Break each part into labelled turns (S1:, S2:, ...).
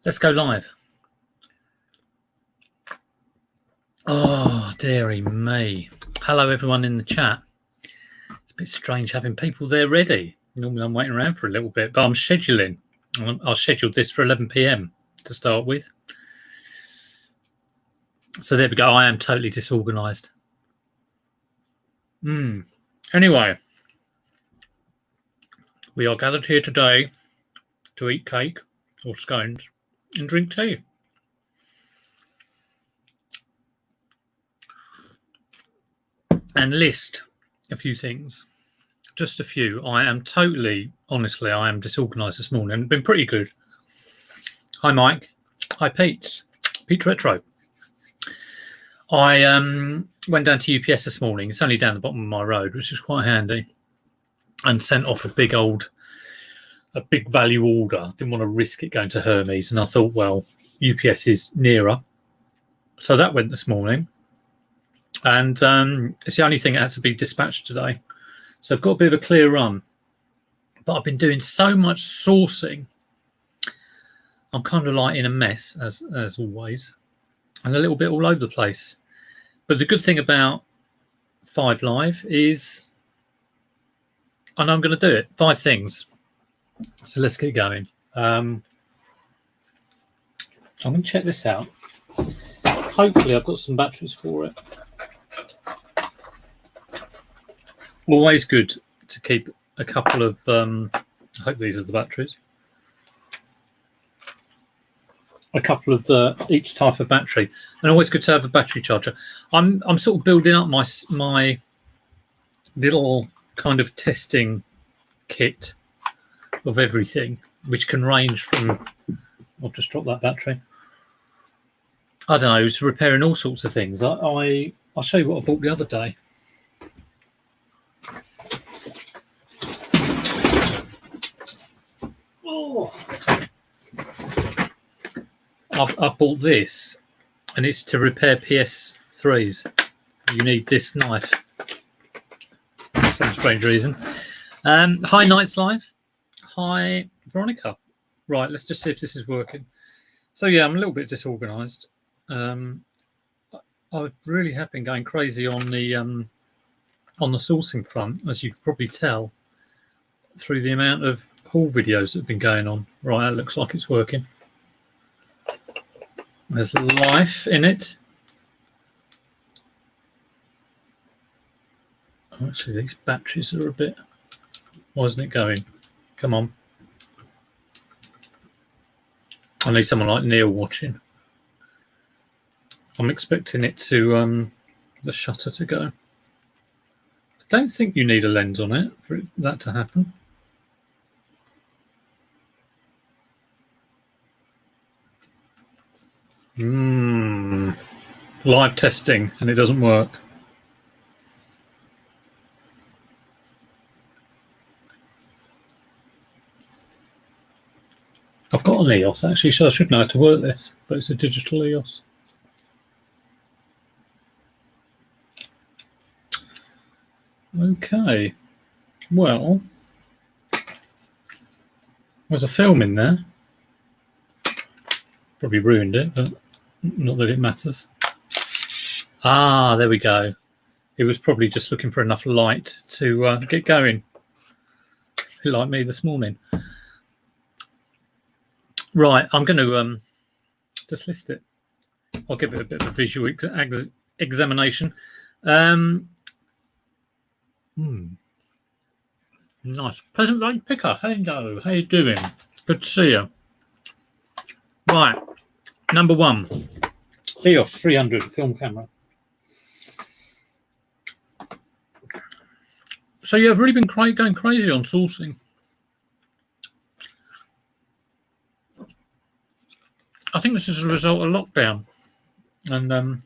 S1: Let's go live. Oh, dearie me. Hello, everyone in the chat. It's a bit strange having people there ready. Normally I'm waiting around for a little bit, but I'm scheduling. I'll schedule this for 11 p.m. to start with. So there we go. I am totally disorganised. Anyway, we are gathered here today to eat cake or scones and drink tea. And list a few things. Just a few. I am totally, honestly, I am disorganised this morning. It's been pretty good. Hi, Mike. Hi, Pete. Pete Retro. I went down to UPS this morning. It's only down the bottom of my road, which is quite handy, and sent off a big value order. Didn't want to risk it going to Hermes, and I thought, well, UPS is nearer. So that went this morning. And it's the only thing that had to be dispatched today. So I've got a bit of a clear run. But I've been doing so much sourcing. I'm kind of like in a mess, as always. And a little bit all over the place. But the good thing about 5 Live is I know I'm going to do it. 5 things. So let's get going. I'm going to check this out. Hopefully I've got some batteries for it. Always good to keep a couple of, I hope these are the batteries, a couple of each type of battery, and always good to have a battery charger. I'm sort of building up my little kind of testing kit of everything, which can range from, I'll just drop that battery, I don't know, it's repairing all sorts of things. I'll show you what I bought the other day. I've bought this, and it's to repair PS3s. You need this knife for some strange reason. Hi, Nights Live. Hi, Veronica. Right, let's just see if this is working. So yeah, I'm a little bit disorganised. I really have been going crazy on the sourcing front, as you can probably tell through the amount of haul videos that have been going on. Right, it looks like it's working. There's life in it. Actually, these batteries are a bit... Why isn't it going? Come on. I need someone like Neil watching. I'm expecting it to, the shutter to go. I don't think you need a lens on it for that to happen. Live testing, and it doesn't work. I've got an EOS actually, so I should know how to work this, but it's a digital EOS. Okay, well, there's a film in there. Probably ruined it, but not that it matters. Ah, there we go. It was probably just looking for enough light to get going, like me this morning. Right, I'm going to just list it. I'll give it a bit of a visual examination. Nice. Pleasant Lake Picker. Hello, how you doing? Good to see you. Right, number 1, EOS 300 film camera. So yeah, I've really been going crazy on sourcing. I think this is a result of lockdown and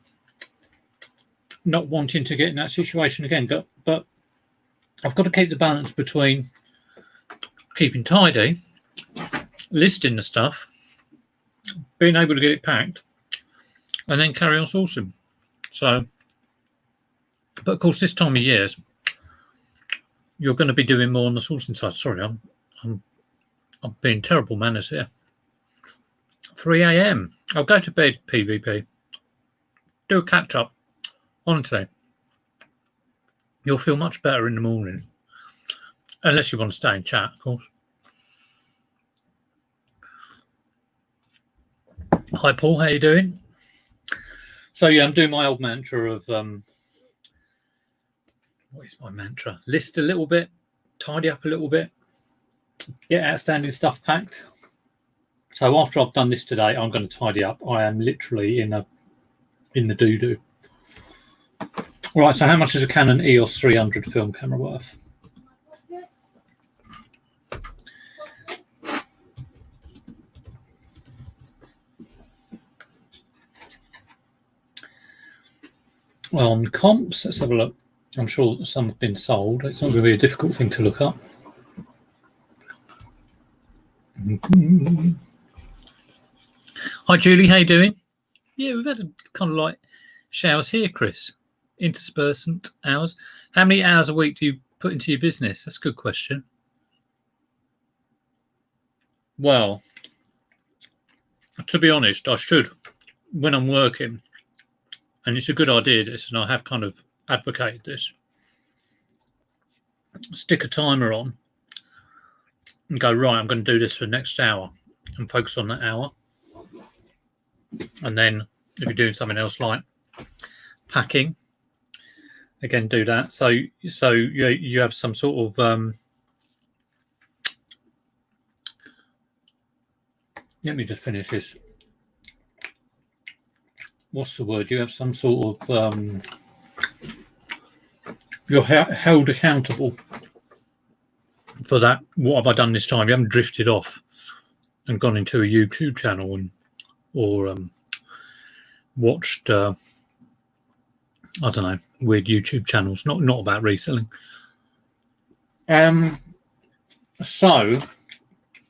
S1: not wanting to get in that situation again. But I've got to keep the balance between keeping tidy, listing the stuff, being able to get it packed, and then carry on sourcing. So, but of course, this time of year, you're going to be doing more on the sourcing side. Sorry, I'm being terrible manners here. 3 a.m. I'll go to bed, PvP. Do a catch up. Honestly, you'll feel much better in the morning. Unless you want to stay in chat, of course. Hi, Paul. How you doing? So, yeah, I'm doing my old mantra of... what is my mantra? List a little bit. Tidy up a little bit. Get outstanding stuff packed. So after I've done this today, I'm going to tidy up. I am literally in the doo-doo. Right, so how much is a Canon EOS 300 film camera worth? Well, on comps, let's have a look. I'm sure some have been sold. It's not going to be a difficult thing to look up. Hi, Julie. How you doing? Yeah, we've had a kind of like showers here, Chris. Interspersant hours. How many hours a week do you put into your business? That's a good question. Well, to be honest, I should, when I'm working, and it's a good idea, this, and I have kind of advocated this, stick a timer on and go, right, I'm going to do this for the next hour and focus on that hour. And then if you're doing something else like packing, again, do that. So you have some sort of let me just finish this. What's the word? You have some sort of you're held accountable for that. What have I done this time? You haven't drifted off and gone into a YouTube channel or watched I don't know, weird YouTube channels, not about reselling. So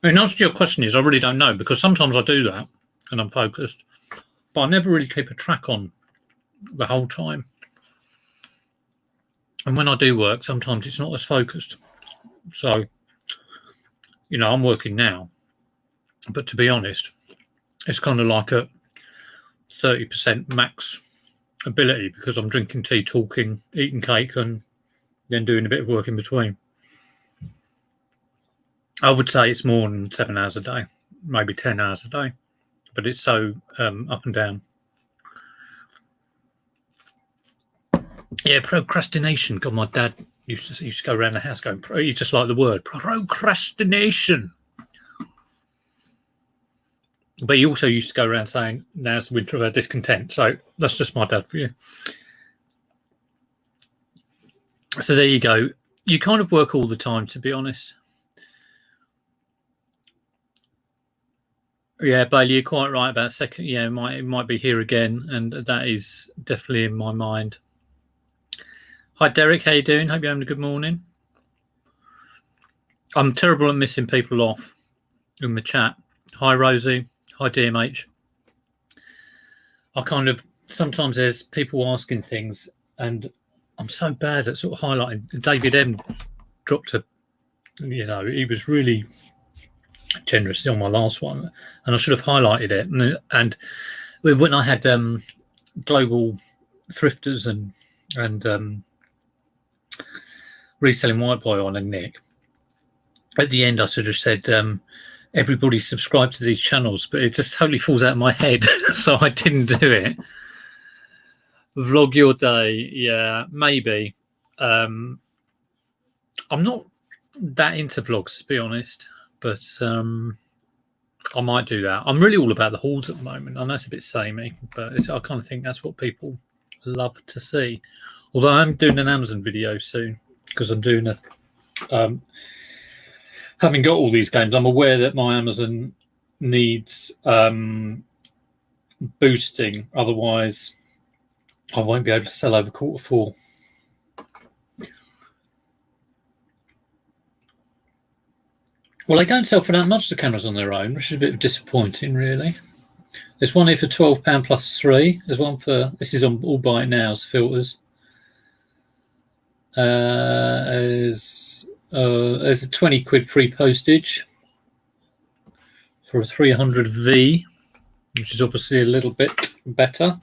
S1: in answer to your question is I really don't know, because sometimes I do that and I'm focused, but I never really keep a track on the whole time. And when I do work, sometimes it's not as focused. So, I'm working now, but to be honest, it's kind of like a 30% max ability, because I'm drinking tea, talking, eating cake, and then doing a bit of work in between. I would say it's more than 7 hours a day, maybe 10 hours a day, but it's so up and down. Yeah, procrastination. God, my dad used to go around the house going, he just liked the word procrastination. But he also used to go around saying, now's the winter of our discontent. So that's just my dad for you. So there you go. You kind of work all the time, to be honest. Yeah, Bailey, you're quite right about second. Yeah, it might be here again, and that is definitely in my mind. Hi, Derek. How you doing? Hope you're having a good morning. I'm terrible at missing people off in the chat. Hi, Rosie. Hi, DMH. I kind of, sometimes there's people asking things, and I'm so bad at sort of highlighting. David M dropped he was really generous on my last one, and I should have highlighted it. And when I had global thrifters and reselling white boy on and Nick, at the end I sort of said everybody subscribe to these channels, but it just totally falls out of my head. So I didn't do it. Vlog your day. Yeah, maybe. I'm not that into vlogs, to be honest, but I might do that. I'm really all about the hauls at the moment. I know it's a bit samey, but I kind of think that's what people love to see. Although I'm doing an Amazon video soon, because I'm doing having got all these games, I'm aware that my Amazon needs boosting. Otherwise, I won't be able to sell over Q4. Well, they don't sell for that much, the cameras on their own, which is a bit disappointing, really. There's one here for £12 plus 3. There's one for, this is on All Buy It Now's filters. There's a 20 quid free postage for a 300V. which is obviously a little bit better.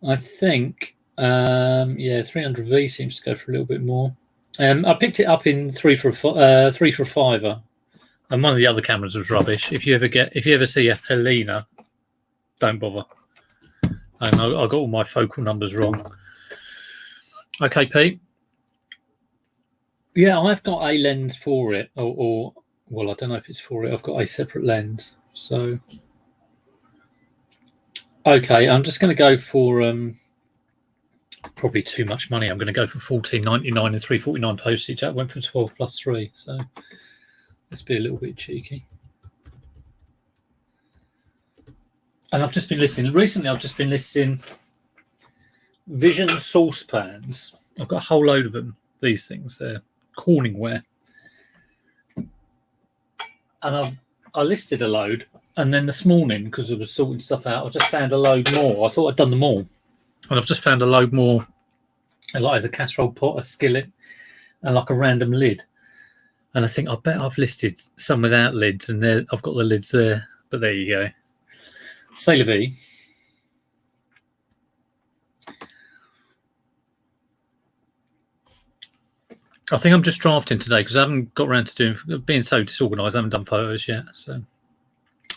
S1: I think, 300V seems to go for a little bit more. I picked it up in 3 for a $5, and one of the other cameras was rubbish. If you ever see a Helena, don't bother. And I got all my focal numbers wrong. Okay, Pete. Yeah, I've got a lens for it, or well, I don't know if it's for it. I've got a separate lens. So, okay, I'm just going to go for probably too much money. I'm going to go for $14.99 and $3.49 postage. That went for 12 plus 3. So let's be a little bit cheeky. And I've just been listening. Recently, I've just been listing Vision saucepans. I've got a whole load of them. These things, they're Corningware. And I listed a load, and then this morning, because I was sorting stuff out, I just found a load more. I thought I'd done them all, and I've just found a load more, like as a casserole pot, a skillet, and like a random lid. And I think I bet I've listed some without lids, and I've got the lids there. But there you go. C'est la vie. I think I'm just drafting today because I haven't got around to being so disorganised. I haven't done photos yet. So,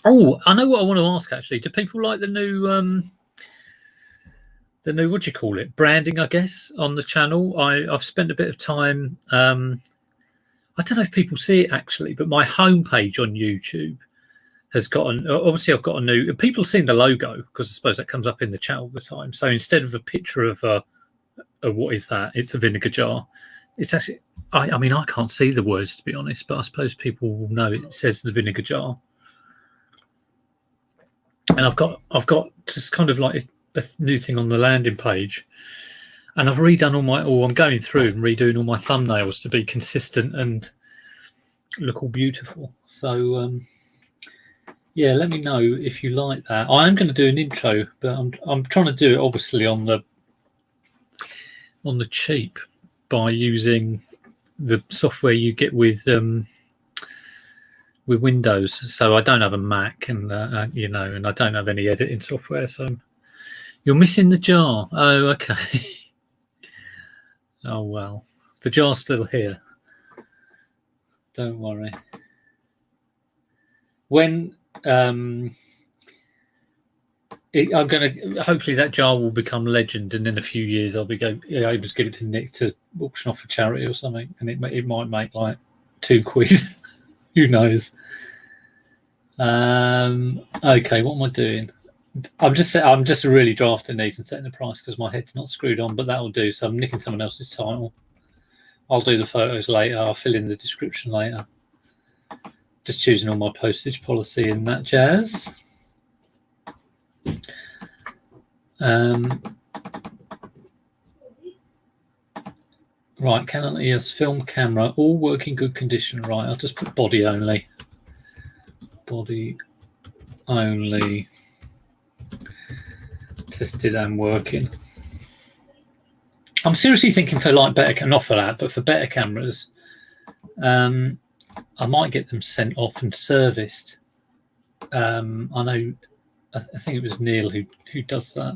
S1: I know what I want to ask actually. Do people like the new what do you call it? Branding, I guess, on the channel. I've spent a bit of time. I don't know if people see it actually, but my homepage on YouTube has gotten. Obviously, I've got a new. People seen the logo because I suppose that comes up in the chat all the time. So instead of a picture of a what is that? It's a vinegar jar. It's actually, I mean, I can't see the words to be honest, but I suppose people will know it says the vinegar jar. And I've got just kind of like a new thing on the landing page, and I've redone I'm going through and redoing all my thumbnails to be consistent and look all beautiful. So yeah, let me know if you like that. I am going to do an intro, but I'm trying to do it obviously on the cheap, by using the software you get with Windows. So I don't have a Mac, and and I don't have any editing software. So you're missing the jar. Oh, okay. Oh well, the jar's still here. Don't worry. When I'm going to, hopefully that jar will become legend, and in a few years I'll be able to give it to Nick to auction off for charity or something, and it might make like £2. Who knows? Okay, what am I doing? I'm just really drafting these and setting the price because my head's not screwed on, but that'll do. So I'm nicking someone else's title. I'll do the photos later. I'll fill in the description later. Just choosing all my postage policy and that jazz. Right, Canon EOS film camera, all working good condition. Right, I'll just put body only. Body only. Tested and working. I'm seriously thinking for like better, not for that, but for better cameras, I might get them sent off and serviced. I know. I think it was Neil who does that,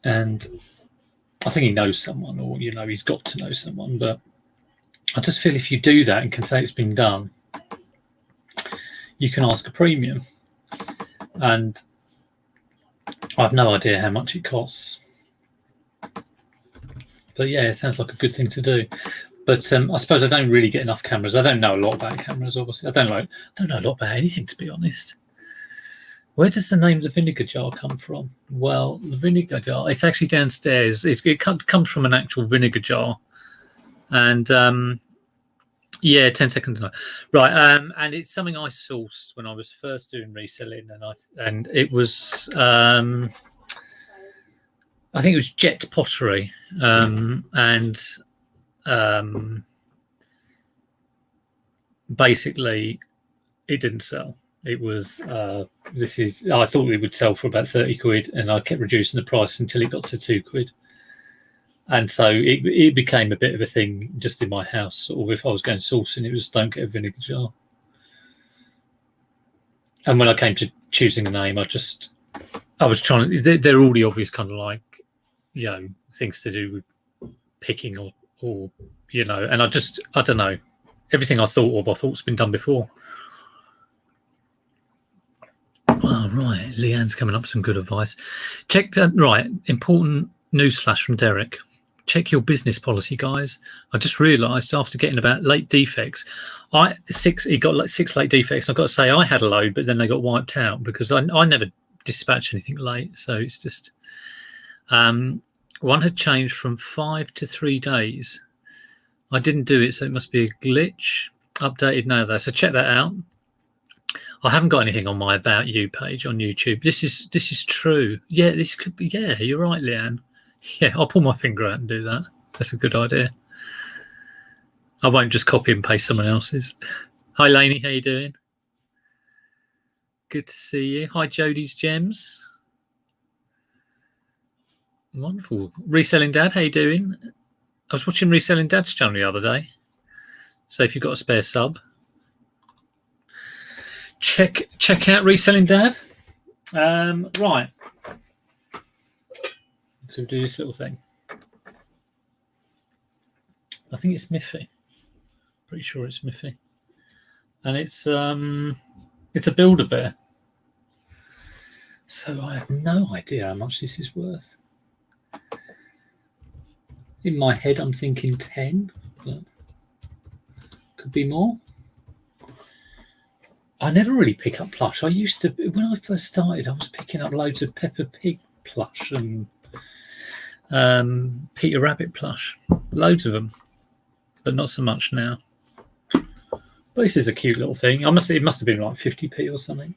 S1: and I think he knows someone, or he's got to know someone. But I just feel if you do that and can say it's been done, you can ask a premium, and I have no idea how much it costs. But yeah, it sounds like a good thing to do. But I suppose I don't really get enough cameras. I don't know a lot about cameras, obviously. I don't know a lot about anything, to be honest. Where does the name of the vinegar jar come from? Well, the vinegar jar, it's actually downstairs. It comes from an actual vinegar jar. And yeah, 10 seconds now. Right, and it's something I sourced when I was first doing reselling, and it was I think it was Jet Pottery, and basically it didn't sell. It was I thought it would sell for about 30 quid, and I kept reducing the price until it got to 2 quid. And so it became a bit of a thing just in my house. Sort of, if I was going sourcing, it was don't get a vinegar jar. And when I came to choosing a name. I was trying to. They're all the obvious kind of like, things to do with picking or and I don't know. Everything I thought's been done before. Oh, right. Leanne's coming up with some good advice. Check that. Right. Important newsflash from Derek. Check your business policy, guys. I just realised after getting about late defects, he got like 6 late defects. I've got to say I had a load, but then they got wiped out because I never dispatch anything late. So it's just one had changed from 5 to 3 days. I didn't do it, so it must be a glitch. Updated now though, so check that out. I haven't got anything on my About You page on YouTube. This is true. Yeah, this could be. Yeah, you're right, Leanne. Yeah, I'll pull my finger out and do that. That's a good idea. I won't just copy and paste someone else's. Hi, Lainey. How you doing? Good to see you. Hi, Jodie's Gems. Wonderful. Reselling Dad, how you doing? I was watching Reselling Dad's channel the other day. So if you've got a spare sub, check out Reselling Dad. Right. So we'll do this little thing. I think it's Miffy. Pretty sure it's Miffy. And it's a Build-A-Bear. So I have no idea how much this is worth. In my head, I'm thinking 10, but could be more. I never really pick up plush. I used to, when I first started, I was picking up loads of Peppa Pig plush and Peter Rabbit plush. Loads of them, but not so much now. But this is a cute little thing. It must have been like 50p or something.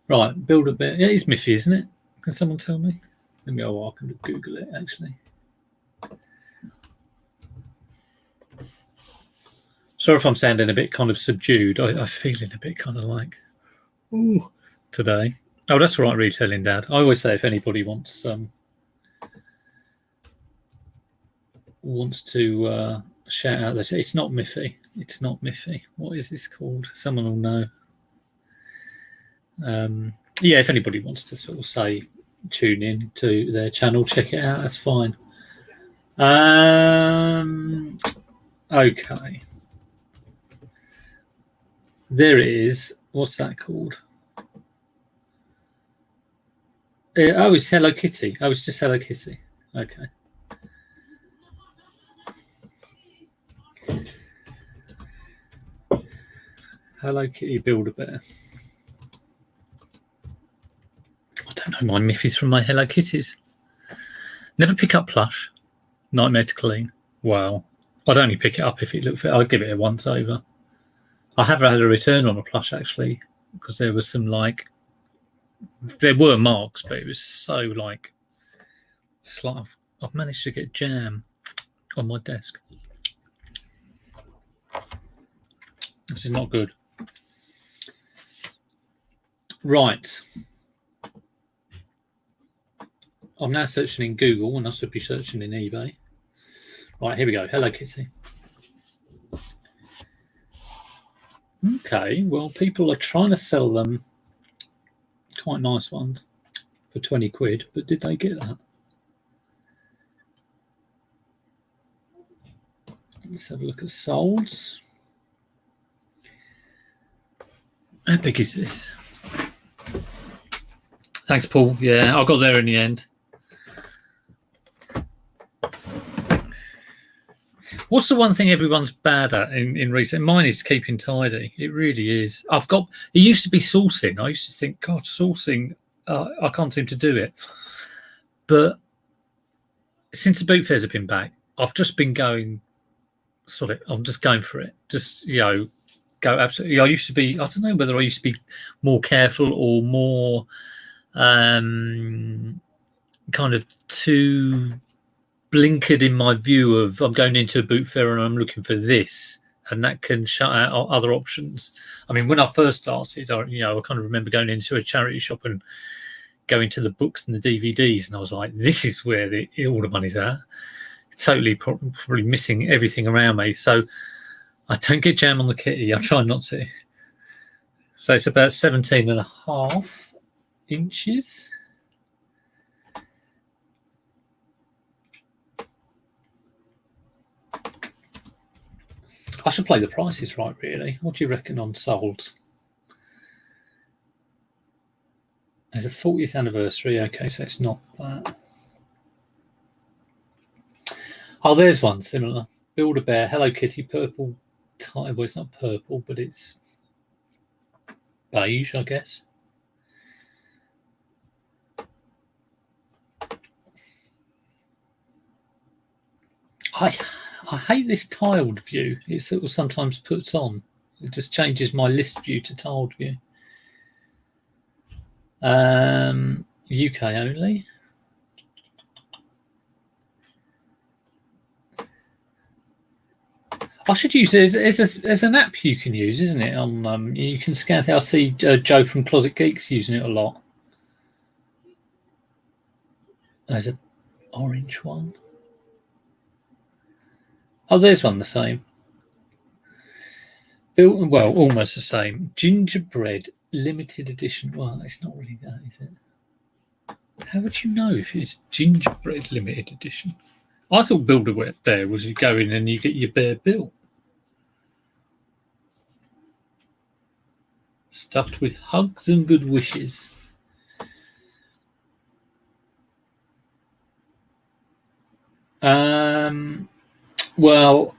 S1: Right, Build-A-Bear. Yeah, it's Miffy, isn't it? Can someone tell me? Let me, I can Google it, actually. Sorry if I'm sounding a bit kind of subdued. I'm feeling a bit kind of like, ooh, today. Oh, that's all right, Retailing Dad. I always say if anybody wants to shout out that it's not Miffy. It's not Miffy. What is this called? Someone will know. Yeah, if anybody wants to sort of say tune in to their channel, check it out. That's fine. Okay. There it is. What's that called? Oh, it's Hello Kitty. Oh, it's just Hello Kitty. Okay. Hello Kitty Build-A-Bear. I don't know my Miffys from my Hello Kitties. Never pick up plush. Nightmare to clean. Wow. I'd only pick it up if it looked fit. I'd give it a once over. I have had a return on a plush actually, because there was some there were marks, but it was so like I've managed to get jam on my desk. This is not good. Right. I'm now searching in Google and I should be searching in eBay. Right, here we go. Hello Kitty. Okay, well, people are trying to sell them quite nice ones for 20 quid, but did they get that? Let's have a look at solds. How big is this? Thanks, Paul. Yeah, I got there in the end. What's the one thing everyone's bad at in recent? Mine is keeping tidy. It really is. It used to be sourcing. I used to think, God, sourcing, I can't seem to do it. But since the boot fairs have been back, I've just been going, I'm just going for it. Just, go absolutely. I used to be, I don't know whether I used to be more careful or more kind of too blinkered in my view of I'm going into a boot fair and I'm looking for this, and that can shut out other options. I mean, when I first started, I kind of remember going into a charity shop and going to the books and the DVDs, and I was like, this is where all the money's at. Totally probably missing everything around me. So I don't get jam on the kitty. I try not to. So it's about 17.5 inches. I should play the prices right, really. What do you reckon on sold? There's a 40th anniversary. Okay, so it's not that. Oh, there's one similar. Build-A-Bear, Hello Kitty, purple tie. Well, it's not purple, but it's beige, I guess. I hate this tiled view. It sort of sometimes puts on. It just changes my list view to tiled view. UK only. I should use it as an app you can use, isn't it? On you can scan it. I see Joe from Closet Geeks using it a lot. There's an orange one. Oh, there's one the same. Well, almost the same. Gingerbread limited edition. Well, it's not really that, is it? How would you know if it's gingerbread limited edition? I thought Build-A-Bear was you go in and you get your bear built. Stuffed with hugs and good wishes. Well,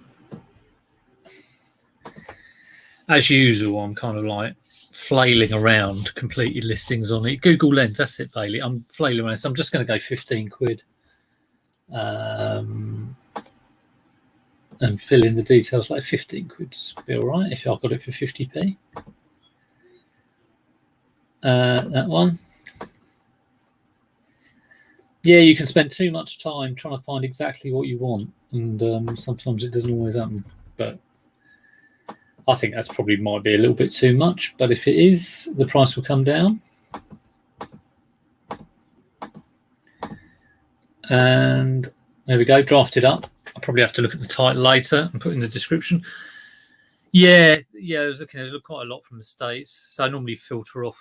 S1: as usual, I'm kind of like flailing around, completed listings on it. Google Lens, that's it, Bailey. I'm flailing around, so I'm just going to go 15 quid. And fill in the details like 15 quid. Be all right if I got it for 50p. That one. Yeah, you can spend too much time trying to find exactly what you want, and sometimes it doesn't always happen. But I think that's probably might be a little bit too much. But if it is, the price will come down. And there we go, drafted up. I'll probably have to look at the title later and put in the description. Yeah, I was looking at quite a lot from the States. So I normally filter off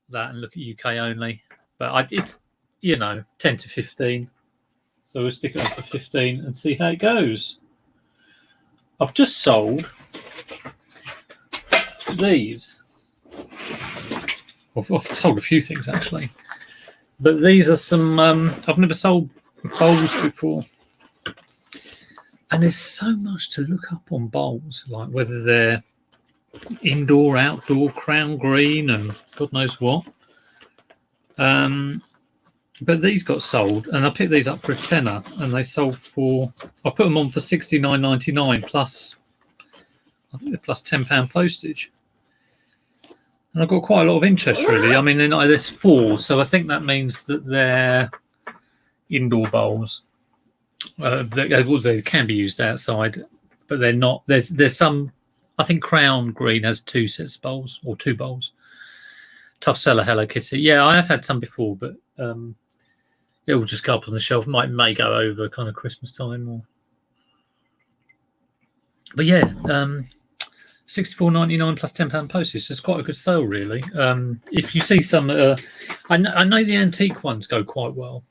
S1: that and look at UK only. But it's, 10 to 15. So we'll stick it on for 15 and see how it goes. I've just sold these. I've sold a few things actually. But these are some, I've never sold bowls before. And there's so much to look up on bowls, like whether they're indoor, outdoor, crown green, and God knows what. But these got sold, and I picked these up for a tenner, and they sold for, I put them on for $69.99 plus, I think they're plus £10 postage. And I've got quite a lot of interest, really. I mean, there's 4, so I think that means that they're indoor bowls. They can be used outside, but they're not. There's some. I think Crown Green has 2 sets of bowls or 2 bowls. Tough seller, Hello Kitty. Yeah, I have had some before, but it will just go up on the shelf. May go over kind of Christmas time, or. But yeah, $64.99 plus £10 postage. It's quite a good sale, really. If you see some, I know the antique ones go quite well.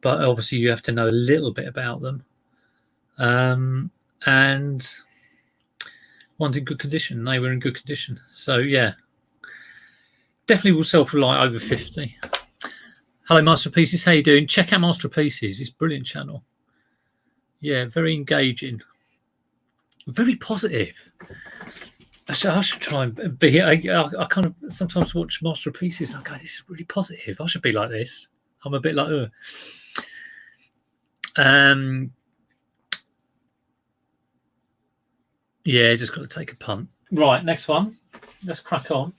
S1: But obviously you have to know a little bit about them. And one's in good condition. They were in good condition. So, yeah. Definitely will sell for like over 50. Hello, Masterpieces. How you doing? Check out Masterpieces. It's a brilliant channel. Yeah, very engaging. Very positive. I should try and be... I kind of sometimes watch Masterpieces and I go, this is really positive. I should be like this. I'm a bit like, yeah, just got to take a punt. Right, next one. Let's crack on.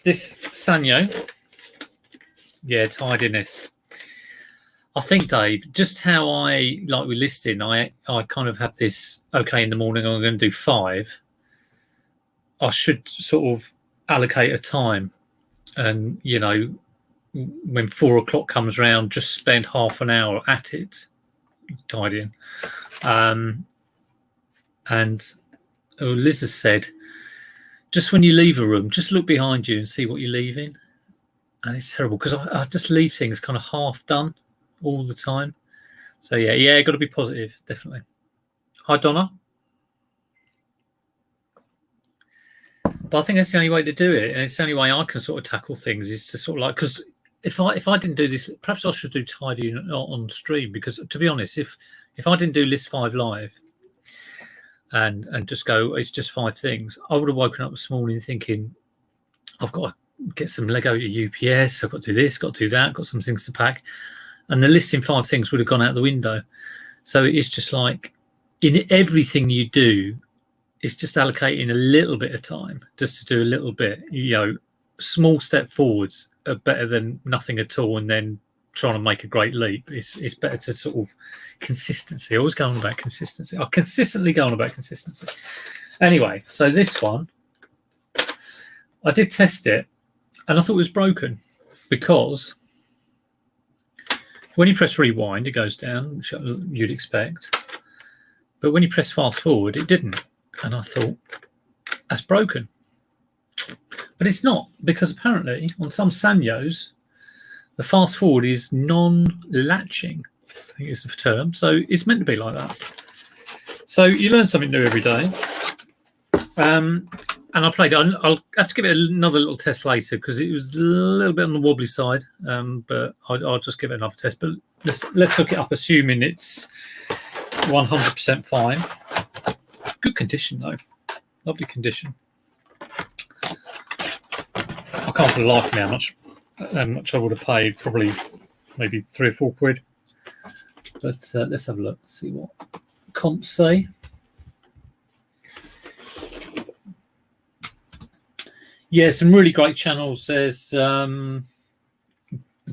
S1: This Sanyo. Yeah, tidiness. I think, Dave, just how I like with listing, I kind of have this, okay, in the morning I'm going to do 5. I should sort of allocate a time and, when 4 o'clock comes around, just spend half an hour at it, tidying. And Liz has said, just when you leave a room, just look behind you and see what you're leaving. And it's terrible because I just leave things kind of half done all the time. So yeah, got to be positive, definitely. Hi, Donna. But I think that's the only way to do it, and it's the only way I can sort of tackle things is to sort of like, because if I didn't do this, perhaps I should do tidying on stream, because to be honest, if I didn't do list 5 live and just go, it's just 5 things, I would have woken up this morning thinking, I've got to get some Lego to UPS, I've got to do this, got to do that, got some things to pack, and the listing 5 things would have gone out the window. So it's just like, in everything you do, it's just allocating a little bit of time just to do a little bit. Small step forwards are better than nothing at all, and then trying to make a great leap. It's better to sort of consistency. Always going about consistency. I consistently go on about consistency. Anyway, so this one, I did test it, and I thought it was broken because when you press rewind, it goes down, which you'd expect. But when you press fast forward, it didn't. And I thought, that's broken. But it's not, because apparently on some Sanyos, the fast forward is non-latching, I think is the term. So it's meant to be like that. So you learn something new every day. And I played it. I'll have to give it another little test later because it was a little bit on the wobbly side. But I'll just give it another test. But let's look it up, assuming it's 100% fine. Good condition though, lovely condition. I can't for the life of me how much I would have paid, probably maybe 3 or 4 quid. But let's have a look, see what comps say. Yeah, some really great channels. There's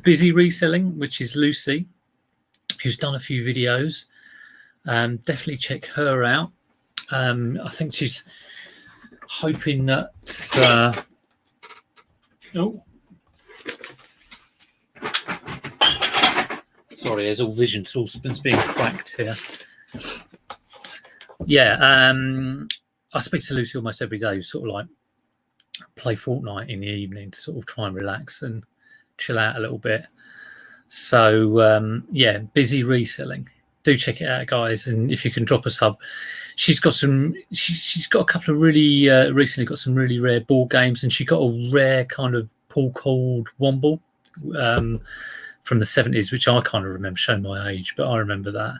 S1: Busy Reselling, which is Lucy, who's done a few videos. Definitely check her out. I think she's hoping that sorry, there's all vision saucepans being cracked here. Yeah, I speak to Lucy almost every day, sort of like play Fortnite in the evening to sort of try and relax and chill out a little bit. So yeah, Busy Reselling. Do check it out, guys, and if you can drop a sub. She's got a couple of really recently got some really rare board games, and she got a rare kind of Paul Cold Womble from the 70s, which I kind of remember, showing my age, but I remember that.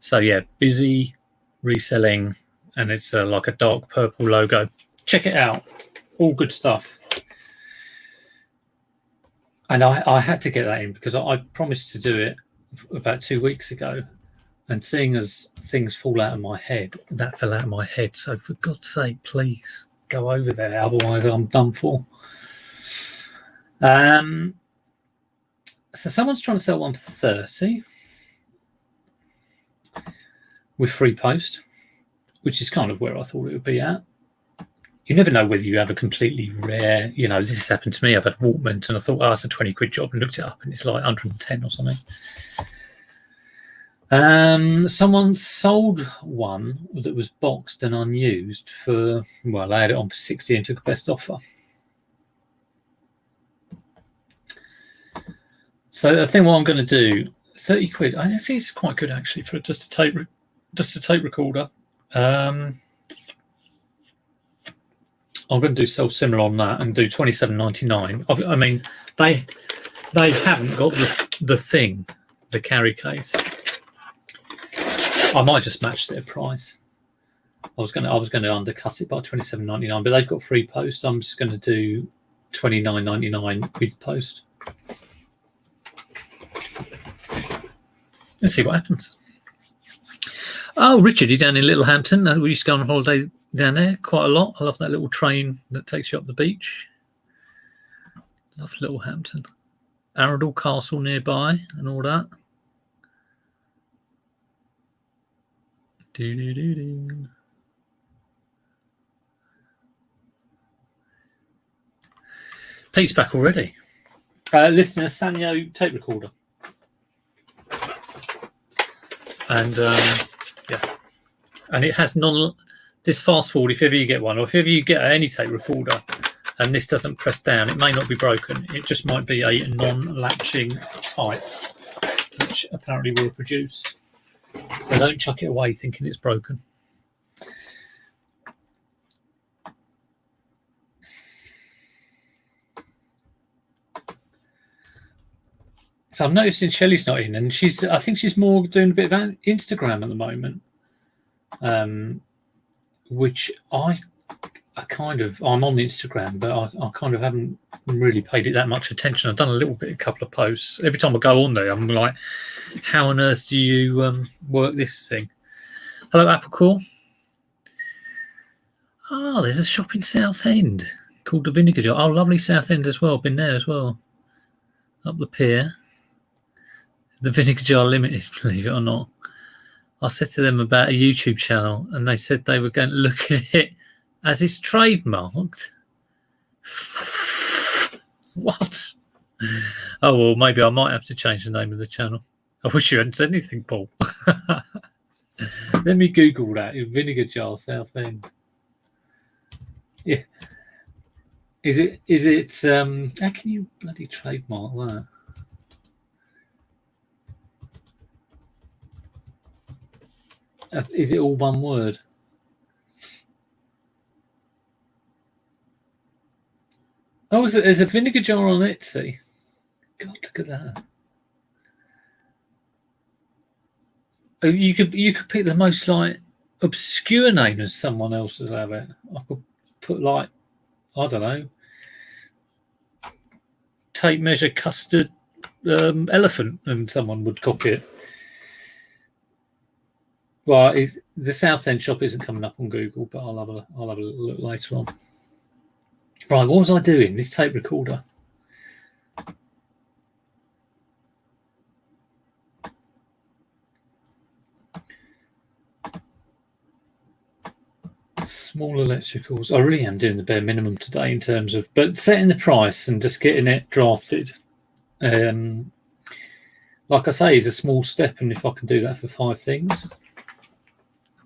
S1: So yeah, Busy Reselling, and it's like a dark purple logo. Check it out, all good stuff. And I had to get that in because I promised to do it about 2 weeks ago. And seeing as things fall out of my head, that fell out of my head. So for God's sake, please go over there. Otherwise, I'm done for. So someone's trying to sell one for 30 with free post, which is kind of where I thought it would be at. You never know whether you have a completely rare, this has happened to me. I've had Walkman and I thought, it's a 20 quid job, and looked it up and it's like 110 or something. Someone sold one that was boxed and unused for, well, I had it on for 60 and took a best offer. So I think what I'm going to do, 30 quid, I think it's quite good actually for just a tape recorder. I'm going to do sell similar on that and do $27.99. I mean, they haven't got the thing, the carry case. I might just match their price. I was going to undercut it by $27.99, but they've got free post. I'm just going to do $29.99 with post. Let's see what happens. Oh, Richard, you're down in Littlehampton. We used to go on holiday down there quite a lot. I love that little train that takes you up the beach. Love Littlehampton. Arundel Castle nearby and all that. Pete's back already. Listening to Sanyo tape recorder. And yeah, and it has this fast forward, if ever you get one, or if ever you get any tape recorder and this doesn't press down, it may not be broken. It just might be a non-latching type, which apparently will produce. So don't chuck it away thinking it's broken. So I'm noticing Shelley's not in, and I think she's more doing a bit of Instagram at the moment, which I'm on Instagram, but I kind of haven't really paid it that much attention. I've done a couple of posts. Every time I go on there, I'm like, how on earth do you work this thing? Hello, Applecore. Oh, there's a shop in Southend called the Vinegar Jar. Oh, lovely Southend as well. Been there as well. Up the pier. The Vinegar Jar Limited, believe it or not. I said to them about a YouTube channel, and they said they were going to look at it as it's trademarked. What? Oh, well, maybe I might have to change the name of the channel. I wish you hadn't said anything, Paul. Let me Google that. Vinegar Jar Southend. Yeah. Is it how can you bloody trademark that? Is it all one word? Oh, there's a Vinegar Jar on Etsy. God, look at that. Oh, you could pick the most like obscure name as someone else has have it. I could put like, I don't know, tape measure custard elephant, and someone would copy it. Well, the Southend shop isn't coming up on Google, but I'll have a look later on. Right, what was I doing? This tape recorder. Small electricals. I really am doing the bare minimum today in terms of, but setting the price and just getting it drafted. Like I say, is a small step, and if I can do that for 5 things,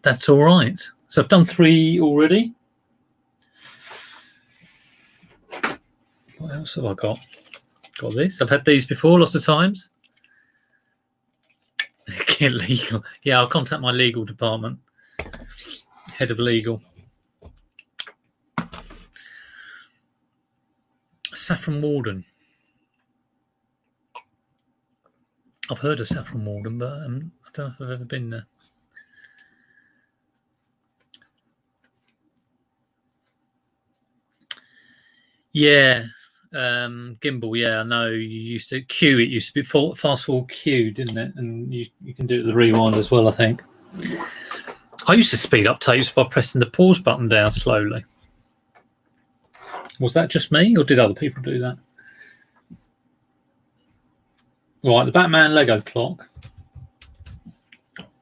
S1: that's all right. So I've done 3 already. What else have I got? Got this. I've had these before lots of times. Get legal. Yeah, I'll contact my legal department. Head of legal. Saffron Walden. I've heard of Saffron Walden, but I don't know if I've ever been there. Yeah, gimbal. Yeah, I know. You used to Q. It used to be fast forward Q, didn't it? And you can do it with the rewind as well, I think. I used to speed up tapes by pressing the pause button down slowly. Was that just me, or did other people do that? Right, the Batman Lego clock.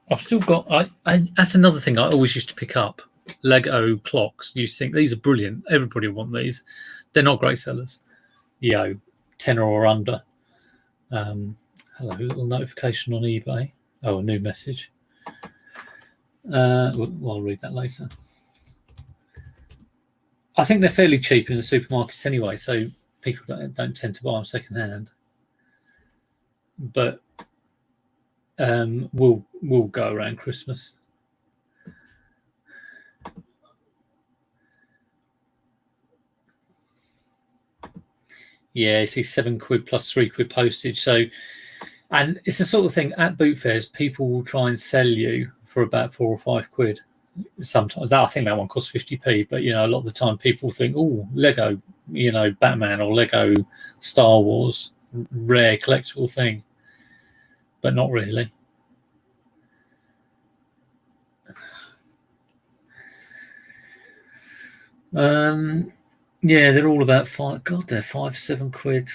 S1: I've still got. That's another thing I always used to pick up. Lego clocks. You think these are brilliant. Everybody will want these. They're not great sellers. tenner or under. Hello, little notification on eBay. Oh, a new message. I'll read that later. I think they're fairly cheap in the supermarkets anyway, so people don't tend to buy them second hand. But we'll go around Christmas. Yeah, see, £7 plus £3 postage. So, and it's the sort of thing at boot fairs, people will try and sell you for about £4 or £5. Sometimes I think that one costs 50p, but a lot of the time people think, oh, Lego, Batman or Lego Star Wars, rare collectible thing, but not really. Yeah, they're all about they're £5-7.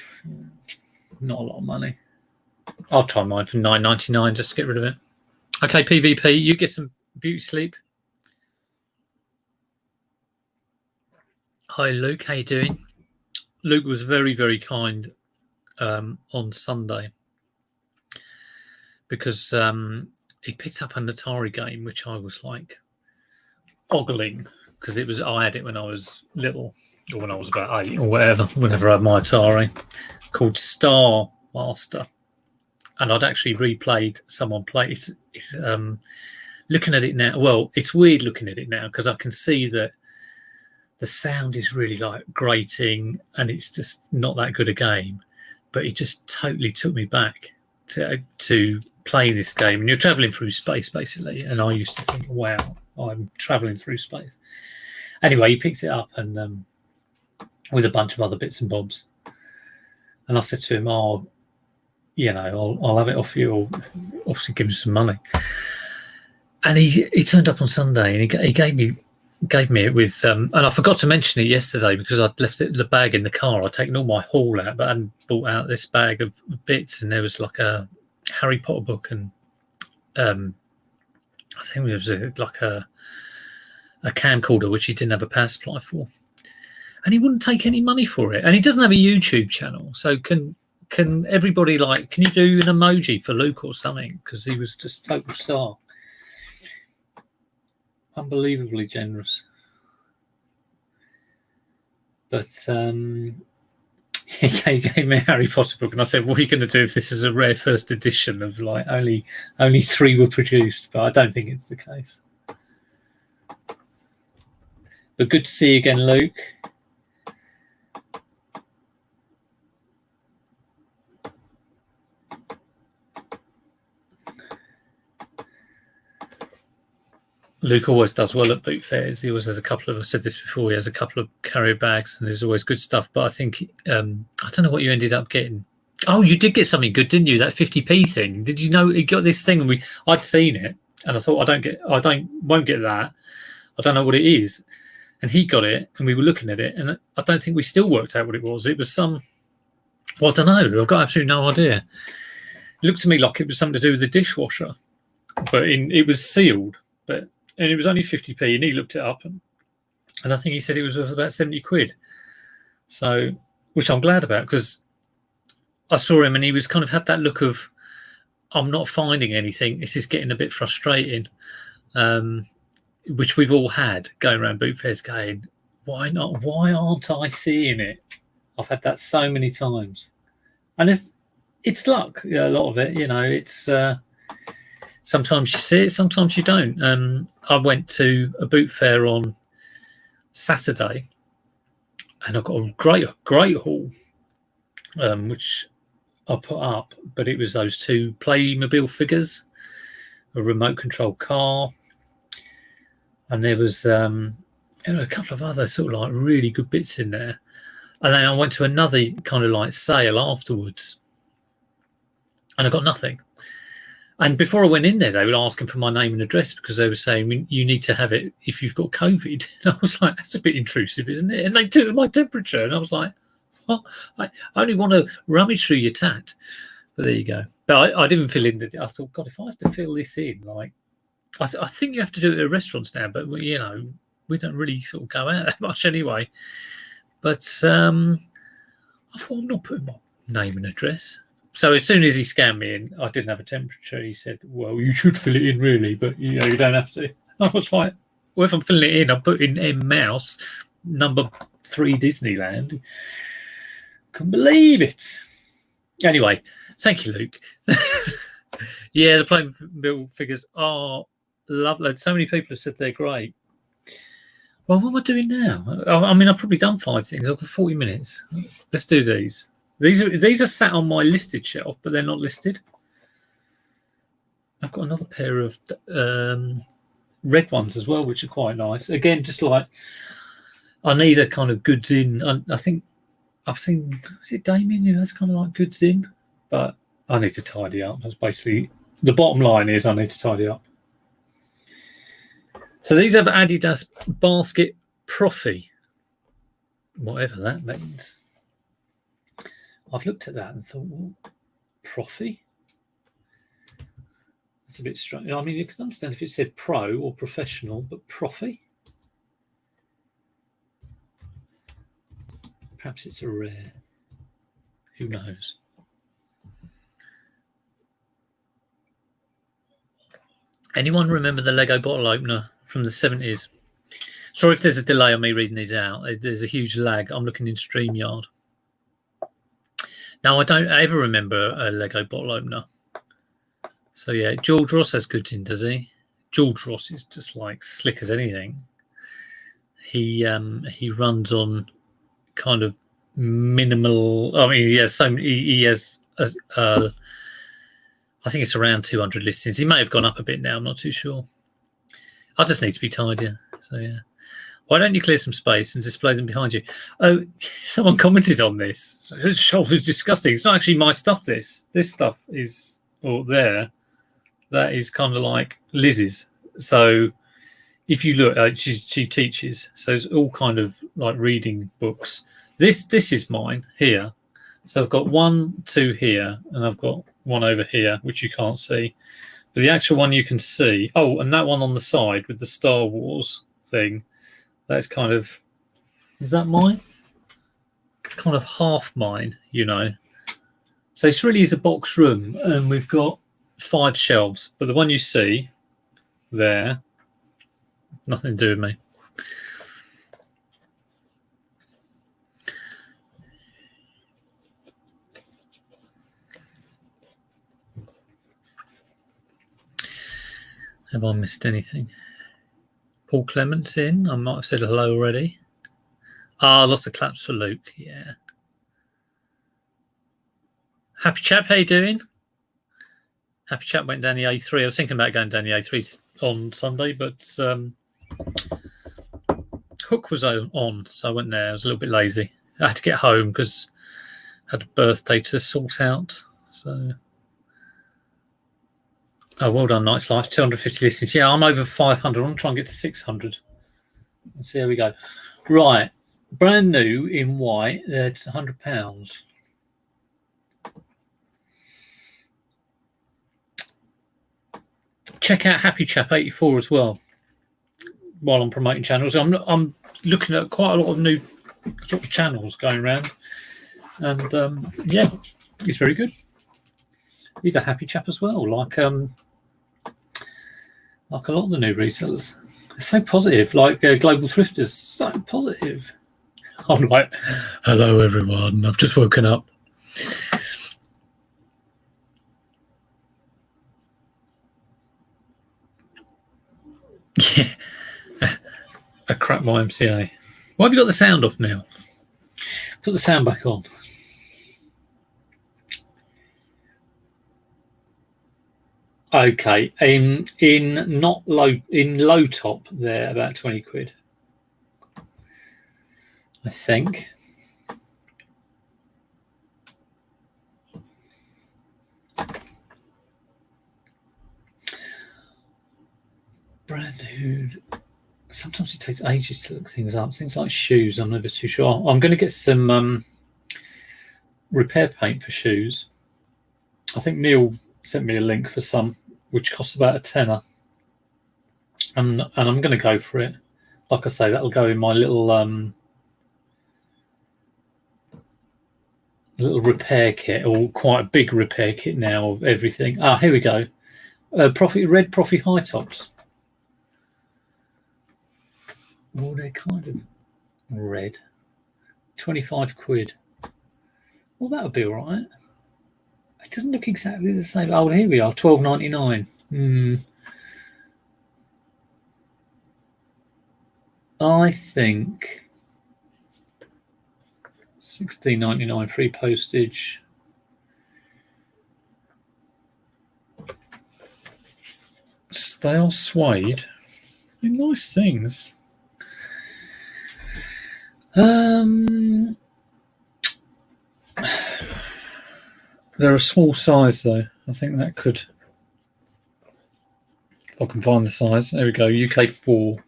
S1: Not a lot of money. I'll try mine for £9.99 just to get rid of it. Okay, PvP, you get some beauty sleep. Hi, Luke. How you doing? Luke was very, very kind on Sunday because he picked up an Atari game, which I was like, ogling, because I had it when I was little, or when I was about 8 or whatever, whenever I had my Atari, called Star Master. And I'd actually replayed someone play. It's looking at it now. Well, it's weird looking at it now because I can see that the sound is really like grating, and it's just not that good a game. But it just totally took me back to playing this game. And you're traveling through space basically. And I used to think, wow, I'm traveling through space. Anyway, he picked it up and with a bunch of other bits and bobs. And I said to him, "Oh, I'll have it off you, or obviously give me some money." And he turned up on Sunday, and he gave me it with and I forgot to mention it yesterday because I'd left the bag in the car. I'd taken all my haul out, but I hadn't brought out this bag of bits, and there was like a Harry Potter book, and I think it was like a camcorder which he didn't have a power supply for, and he wouldn't take any money for it. And he doesn't have a YouTube channel, so can everybody, like, can you do an emoji for Luke or something? Because he was just total star. Unbelievably generous. But he gave me a Harry Potter book, and I said, "What are you going to do if this is a rare first edition of like only 3 were produced?" But I don't think it's the case. But good to see you again, Luke. Luke always does well at boot fairs. He always has a couple of, I said this before, he has a couple of carrier bags, and there's always good stuff. But I think, I don't know what you ended up getting. Oh, you did get something good, didn't you? That 50p thing. Did you know he got this thing? And I'd seen it, and I thought, won't get that. I don't know what it is. And he got it, and we were looking at it, and I don't think we still worked out what it was. It was some, well, I don't know. I've got absolutely no idea. It looked to me like it was something to do with the dishwasher, but it was sealed, and it was only 50p, and he looked it up, and I think he said it was about 70 quid. So, which I'm glad about, because I saw him and he was kind of had that look of, I'm not finding anything. This is getting a bit frustrating, which we've all had going around boot fairs going, why not? Why aren't I seeing it? I've had that so many times. And it's luck, a lot of it, it's... sometimes you see it, sometimes you don't. I went to a boot fair on Saturday, and I got a great haul, which I put up. But it was those 2 Playmobil figures, a remote control car, and there was a couple of other sort of like really good bits in there. And then I went to another kind of like sale afterwards, and I got nothing. And before I went in there, they were asking for my name and address because they were saying, you need to have it if you've got COVID. And I was like, that's a bit intrusive, isn't it? And they took my temperature. And I was like, well, I only want to rummage through your tat. But there you go. But I didn't fill in. I thought, God, if I have to fill this in, like, I think you have to do it at restaurants now. But, we don't really sort of go out that much anyway. But I thought, I'm not putting my name and address. So as soon as he scanned me in, I didn't have a temperature. He said, well, you should fill it in really, but you don't have to. I was like, well, if I'm filling it in, I'll put in M Mouse, number 3 Disneyland. Couldn't believe it. Anyway, thank you, Luke. Yeah, the Playmobil figures are lovely. So many people have said they're great. Well, what am I doing now? I mean, I've probably done 5 things. I've got 40 minutes. Let's do these. These are sat on my listed shelf, but they're not listed. I've got another pair of red ones as well, which are quite nice. Again, just like I need a kind of goods in. I think I've seen, is it Damien who has kind of like goods in? But I need to tidy up. That's basically the bottom line is I need to tidy up. So these have Adidas Basket Profi, whatever that means. I've looked at that and thought, well, Profi? That's a bit strange. I mean, you can understand if it said pro or professional, but Profi? Perhaps it's a rare. Who knows? Anyone remember the Lego bottle opener from the 70s? Sorry if there's a delay on me reading these out. There's a huge lag. I'm looking in StreamYard. Now, I don't ever remember a Lego bottle opener. So, yeah, George Ross has goods in, does he? George Ross is just like slick as anything. He runs on kind of minimal. I mean, he has I think it's around 200 listings. He may have gone up a bit now. I'm not too sure. I just need to be tidier. So, yeah. Why don't you clear some space and display them behind you? Oh, someone commented on this. So this shelf is disgusting. It's not actually my stuff, this. This stuff is, or there, that is kind of like Liz's. So if you look, she teaches. So it's all kind of like reading books. This is mine here. So I've got 1, 2 here, and I've got one over here, which you can't see. But the actual one you can see. Oh, and that one on the side with the Star Wars thing. That's kind of, is that mine? Kind of half mine, you know. So this really is a box room, and we've got 5 shelves. But the one you see there, nothing to do with me. Have I missed anything? Paul Clements in. I might have said hello already. Lots of claps for Luke. Yeah. Happy Chap, how you doing? Happy Chap went down the A3. I was thinking about going down the A3 on Sunday, but Hook was on, so I went there. I was a little bit lazy. I had to get home because I had a birthday to sort out. So, oh, well done, Night's Life. 250 listens. Yeah, I'm over 500. I'm trying to get to 600. Let's see how we go. Right, brand new in white. It's £100. Check out Happy Chap 84 as well. While I'm promoting channels, I'm looking at quite a lot of new sort of channels going around, and yeah, he's very good. He's a happy chap as well, like a lot of the new resellers. It's so positive, like Global Thrifters, so positive. I'm like, hello everyone, I've just woken up. Yeah. A crap YMCA. Why have you got the sound off now? Put the sound back on. Okay, in low top, they're about 20 quid, I think. Brand new. Sometimes it takes ages to look things up. Things like shoes, I'm never too sure. I'm going to get some repair paint for shoes. I think Neil sent me a link for some, which costs about £10. And I'm going to go for it. Like I say, that'll go in my little repair kit, or quite a big repair kit now of everything. Here we go. Red Profi high tops. Well, they're kind of red. 25 quid. Well, that'll be all right. It doesn't look exactly the same. Oh, here we are, £12.99. I think £16.99 free postage. They are suede. They're nice things. They're a small size though. I think that could, if I can find the size. There we go, UK 4.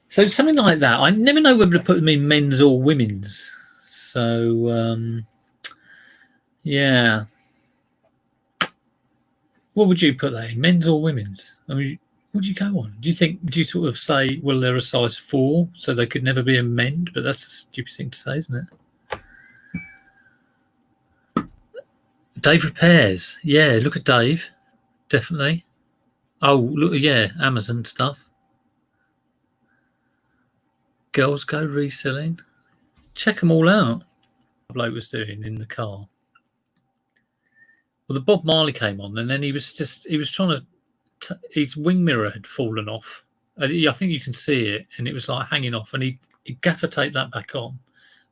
S1: So something like that. I never know whether to put them in men's or women's. So yeah. What would you put that in, men's or women's? I mean, what do you go on? Do you sort of say, well, they're a size 4, so they could never be a mend? But that's a stupid thing to say, isn't it? Dave Repairs. Yeah, look at Dave. Definitely. Oh, look, yeah, Amazon stuff. Girls Go Reselling. Check them all out. The bloke was doing in the car. Well, the Bob Marley came on, and then he was trying to. His wing mirror had fallen off. I think you can see it, and it was like hanging off, and he gaffer taped that back on.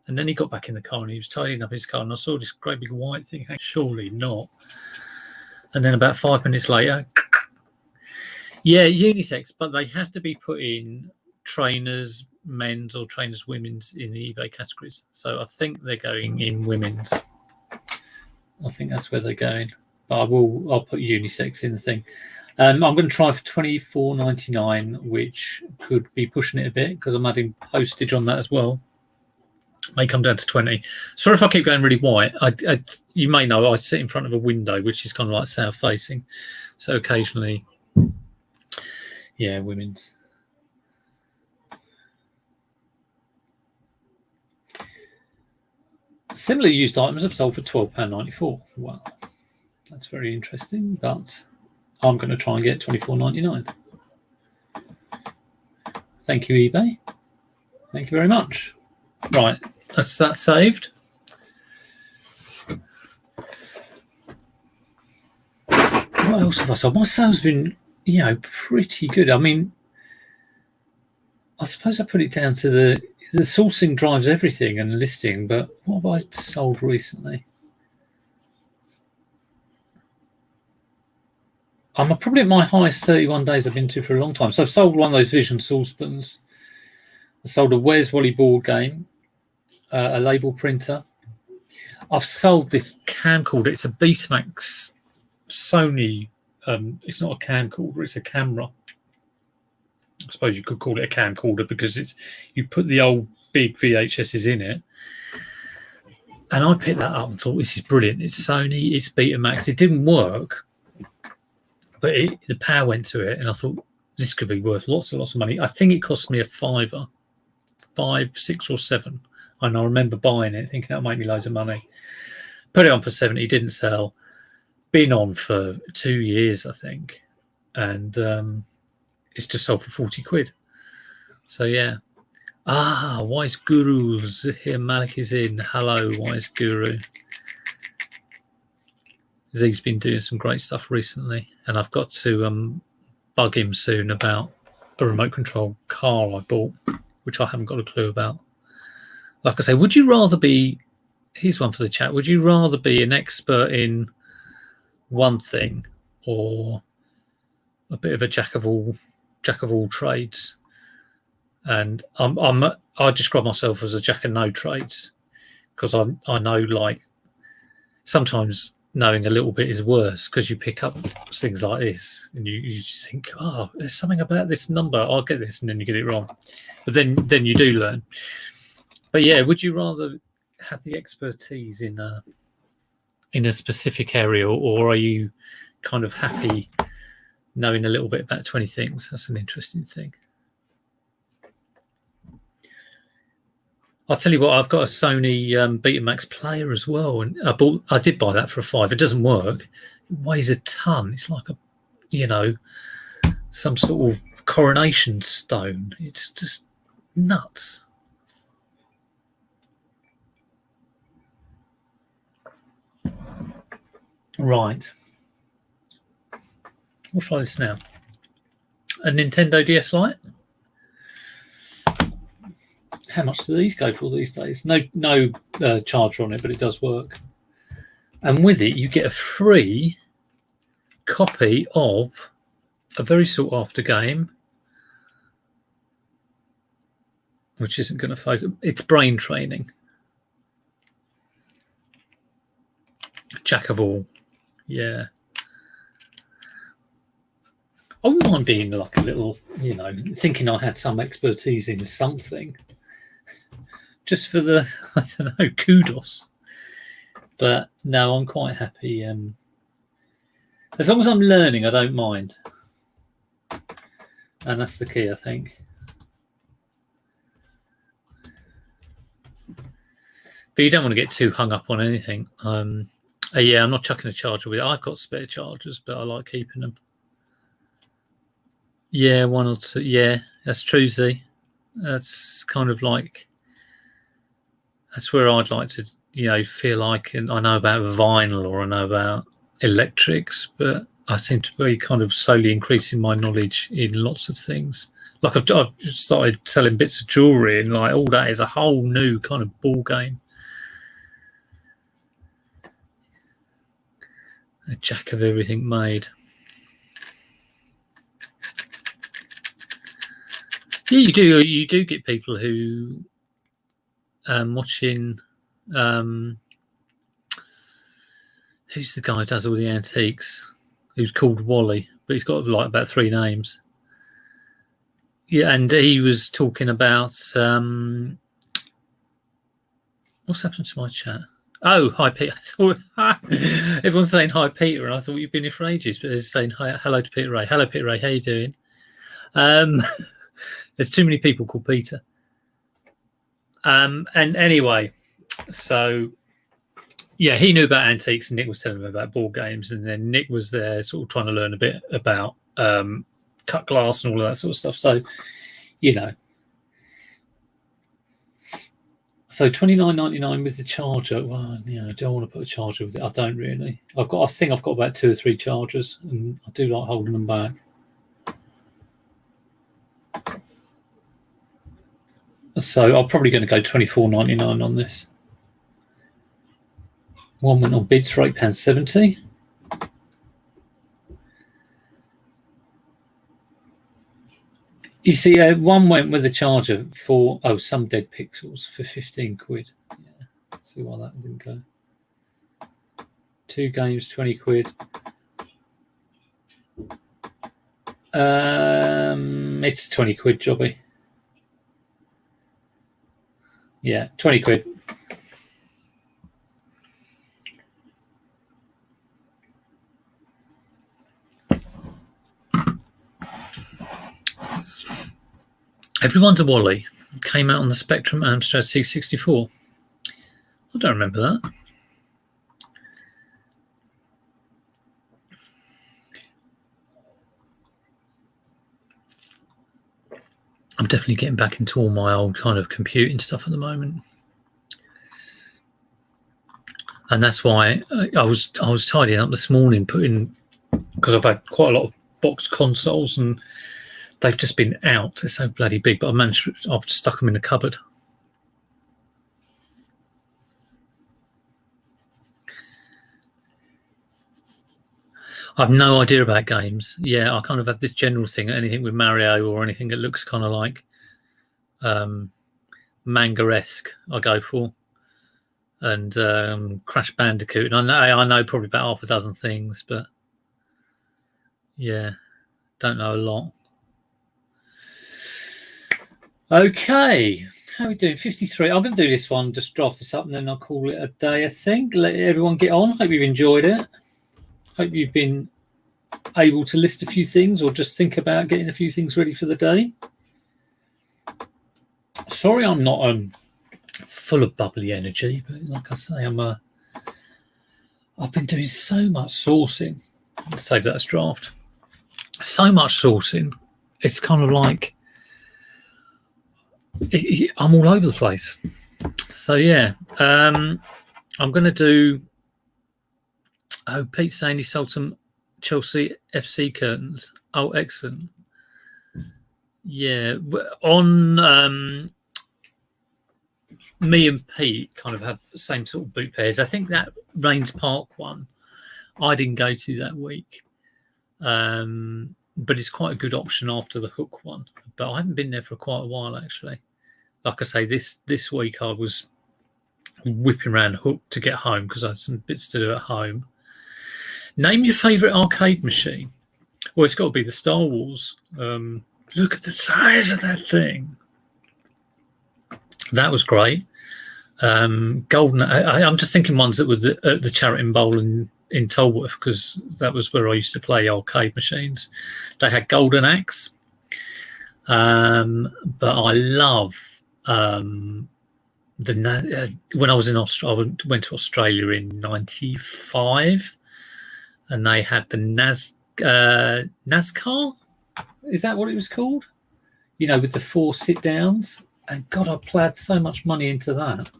S1: And then he got back in the car and he was tidying up his car, and I saw this great big white thing. Surely not. And then about 5 minutes later, yeah, unisex, but they have to be put in trainers men's or trainers women's in the eBay categories. So I think they're going in women's. I think that's where they're going. But I'll put unisex in the thing. I'm going to try for $24.99, which could be pushing it a bit because I'm adding postage on that as well. May come down to 20. Sorry if I keep going really white. You may know I sit in front of a window, which is kind of like south facing. So occasionally, yeah, women's. Similar used items have sold for £12.94. Wow, that's very interesting, but I'm going to try and get $24.99. Thank you, eBay. Thank you very much. Right, that's that saved. What else have I sold? My sales have been, pretty good. I mean, I suppose I put it down to the sourcing drives everything and listing, but what have I sold recently? I'm probably at my highest 31 days I've been to for a long time. So I've sold one of those Vision saucepans. I sold a Where's Wally board game, a label printer. I've sold this camcorder. It's a Betamax Sony. It's not a camcorder, it's a camera. I suppose you could call it a camcorder because you put the old big VHSs in it. And I picked that up and thought, this is brilliant. It's Sony, it's Betamax. It didn't work, but the power went to it, and I thought this could be worth lots and lots of money. I think it cost me a £5, 5, 6 or 7. And I remember buying it, thinking that'll make me loads of money. Put it on for 70, didn't sell. Been on for 2 years, I think. And it's just sold for 40 quid. So, yeah. Wise Guru's here. Malik is in. Hello, Wise Guru. He's been doing some great stuff recently. And I've got to bug him soon about a remote control car I bought, which I haven't got a clue about. Like I say, would you rather be... Here's one for the chat. Would you rather be an expert in one thing or a bit of a jack of all trades? And I describe myself as a jack of no trades, because I know, like, sometimes knowing a little bit is worse, because you pick up things like this and you just think, there's something about this number, I'll get this, and then you get it wrong. But then you do learn. But yeah, would you rather have the expertise in a specific area, or are you kind of happy knowing a little bit about 20 things? That's an interesting thing. I'll tell you what, I've got a Sony Betamax player as well, and I did buy that for a £5. It doesn't work. It weighs a ton. It's like some sort of coronation stone. It's just nuts. Right. We'll try this now. A Nintendo DS Lite. How much do these go for these days? No charger on it, but it does work. And with it, you get a free copy of a very sought after game, which isn't going to focus. It's Brain Training. Jack of all. Yeah. I wouldn't mind being like a little, thinking I had some expertise in something. Just for the, I don't know, kudos. But no, I'm quite happy. As long as I'm learning, I don't mind. And that's the key, I think. But you don't want to get too hung up on anything. Yeah, I'm not chucking a charger with it. I've got spare chargers, but I like keeping them. Yeah, one or two. Yeah, that's true, Z. That's kind of like, that's where I'd like to, feel like, and I know about vinyl or I know about electrics, but I seem to be kind of slowly increasing my knowledge in lots of things. Like I've started selling bits of jewelry, and like all that is a whole new kind of ball game. A jack of everything made. Yeah, you do. You do get people who watching. Who's the guy who does all the antiques? Who's called Wally, but he's got like about 3 names. Yeah, and he was talking about what's happened to my chat? Oh, hi Peter. Everyone's saying hi Peter, and I thought you've been here for ages, but they're saying hi, hello to Peter Ray. Hello Peter Ray, how you doing? There's too many people called Peter. And anyway, so yeah, he knew about antiques, and Nick was telling him about board games, and then Nick was there sort of trying to learn a bit about cut glass and all of that sort of stuff. So, so $29.99 with the charger. Well, do I want to put a charger with it? I don't really. I think I've got about 2 or 3 chargers, and I do like holding them back. So I'm probably going to go $24.99 on this. One went on bids for £8.70. You see, one went with a charger for some dead pixels for 15 quid. Yeah, see why that didn't go. 2 games, 20 quid. It's a 20 quid jobby. Yeah, 20 quid. Everyone's a Wally. Came out on the Spectrum Amstrad C64. I don't remember that. I'm definitely getting back into all my old kind of computing stuff at the moment. And that's why I was tidying up this morning, because I've had quite a lot of box consoles and they've just been out. They're so bloody big, but I've stuck them in the cupboard. I have no idea about games. Yeah, I kind of have this general thing. Anything with Mario or anything that looks kind of like manga-esque, I go for. And Crash Bandicoot. And I know probably about half a dozen things, but yeah, don't know a lot. Okay, how are we doing? 53. I'm going to do this one, just draft this up, and then I'll call it a day, I think. Let everyone get on. Hope you've enjoyed it. Hope you've been able to list a few things or just think about getting a few things ready for the day. Sorry I'm not full of bubbly energy, but like I say, I've been doing so much sourcing. Let's save that as draft. So much sourcing. It's kind of like I'm all over the place. So yeah, I'm going to do. Oh, Pete's saying he sold some Chelsea FC curtains. Oh, excellent. Yeah, on me and Pete kind of have the same sort of boot pairs. I think that Rains Park one I didn't go to that week, but it's quite a good option after the Hook one. But I haven't been there for quite a while, actually. Like I say, this week I was whipping around Hook to get home because I had some bits to do at home. Name your favourite arcade machine. Well, it's got to be the Star Wars. Look at the size of that thing. That was great. Golden. I'm just thinking ones that were at the Chariton Bowl in Tolworth, because that was where I used to play arcade machines. They had Golden Axe, but I love when I was in Australia. I went to Australia in '95, and they had the NASCAR. Is that what it was called? You know, with the 4 sit downs. And God, I plowed so much money into that.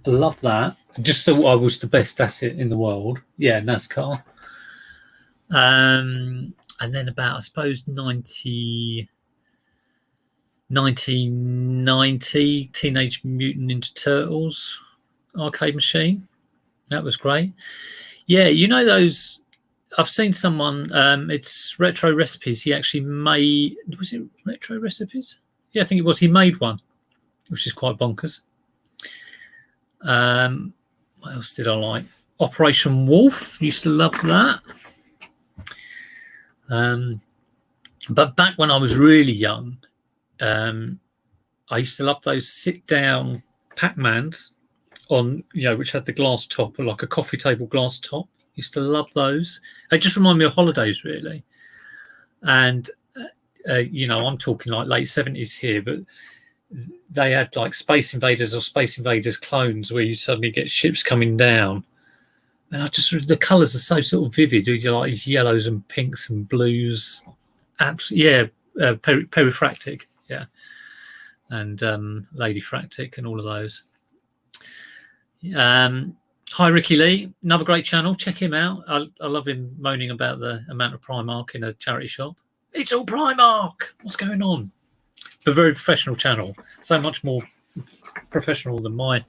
S1: I love that. I just thought I was the best at it in the world. Yeah, NASCAR. And then about, I suppose, 1990, Teenage Mutant Ninja Turtles arcade machine. That was great. Yeah, you know those. I've seen someone. It's Retro Recipes. He actually made. Was it Retro Recipes? Yeah, I think it was. He made one, which is quite bonkers. What else did I like? Operation Wolf. Used to love that. But back when I was really young, I used to love those sit-down Pac-Mans on, which had the glass top, or like a coffee table glass top. Used to love those. They just remind me of holidays, really. And I'm talking like late 70s here, but they had like Space Invaders or Space Invaders clones where you suddenly get ships coming down. And the colours are so sort of vivid. You like these yellows and pinks and blues. Absolutely, yeah. Perifractic, yeah. And Lady Fractic and all of those. Hi, Ricky Lee. Another great channel. Check him out. I love him moaning about the amount of Primark in a charity shop. It's all Primark. What's going on? A very professional channel. So much more professional than my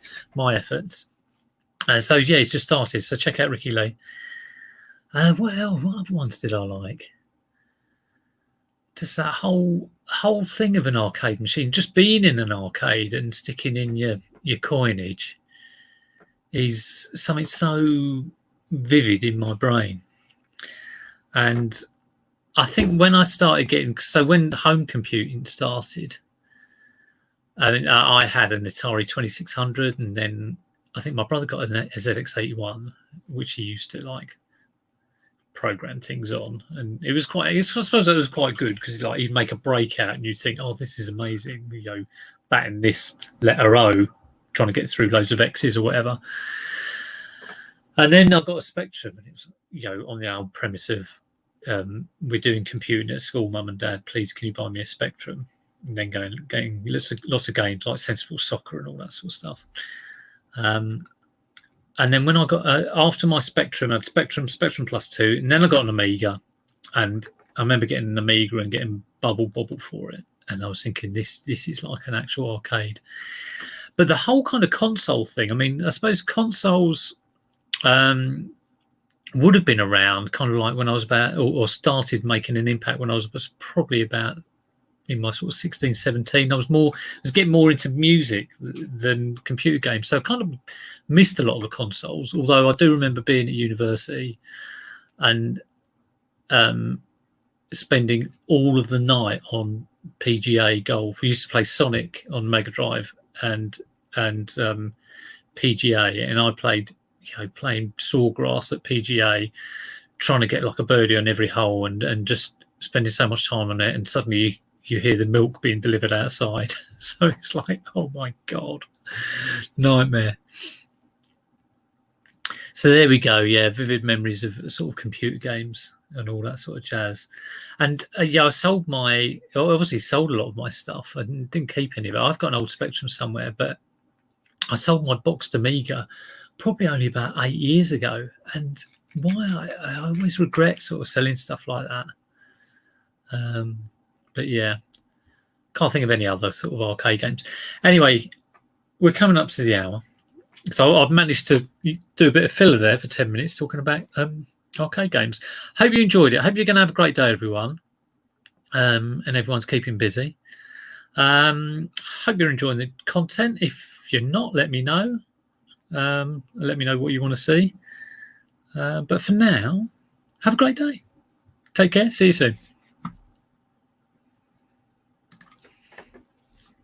S1: efforts. So yeah, it's just started. So check out Ricky Lee. What other ones did I like? Just that whole thing of an arcade machine, just being in an arcade and sticking in your coinage is something so vivid in my brain. And I think when I started when home computing started, I had an Atari 2600, and then I think my brother got a ZX81, which he used to like program things on, and I suppose it was quite good because he'd make a breakout and you'd think, oh, this is amazing, batting this letter O, trying to get through loads of X's or whatever. And then I got a Spectrum, and it was on the old premise of we're doing computing at school, mum and dad, please can you buy me a Spectrum? And then getting lots of games like Sensible Soccer and all that sort of stuff. And then when I got after my Spectrum, I had Spectrum Plus 2, and then I got an Amiga, and I remember getting an Amiga and getting Bubble for it, and I was thinking this is like an actual arcade. But the whole kind of console thing, I mean, I suppose consoles would have been around kind of like when I was about, or started making an impact when I was probably about in my sort of 16, 17. I was getting more into music than computer games. So I kind of missed a lot of the consoles, although I do remember being at university and spending all of the night on PGA golf. We used to play Sonic on Mega Drive and PGA, and I played, playing Sawgrass at PGA, trying to get like a birdie on every hole and just spending so much time on it, and suddenly you hear the milk being delivered outside. So it's like, oh my God, nightmare. So there we go. Yeah, vivid memories of sort of computer games and all that sort of jazz. And I obviously sold a lot of my stuff. I didn't keep any of it. I've got an old Spectrum somewhere, but I sold my boxed Amiga probably only about 8 years ago. And why I always regret sort of selling stuff like that. But yeah, can't think of any other sort of arcade games. Anyway, we're coming up to the hour. So I've managed to do a bit of filler there for 10 minutes talking about arcade games. Hope you enjoyed it. Hope you're going to have a great day, everyone. And everyone's keeping busy. Hope you're enjoying the content. If you're not, let me know. Let me know what you want to see. But for now, have a great day. Take care. See you soon.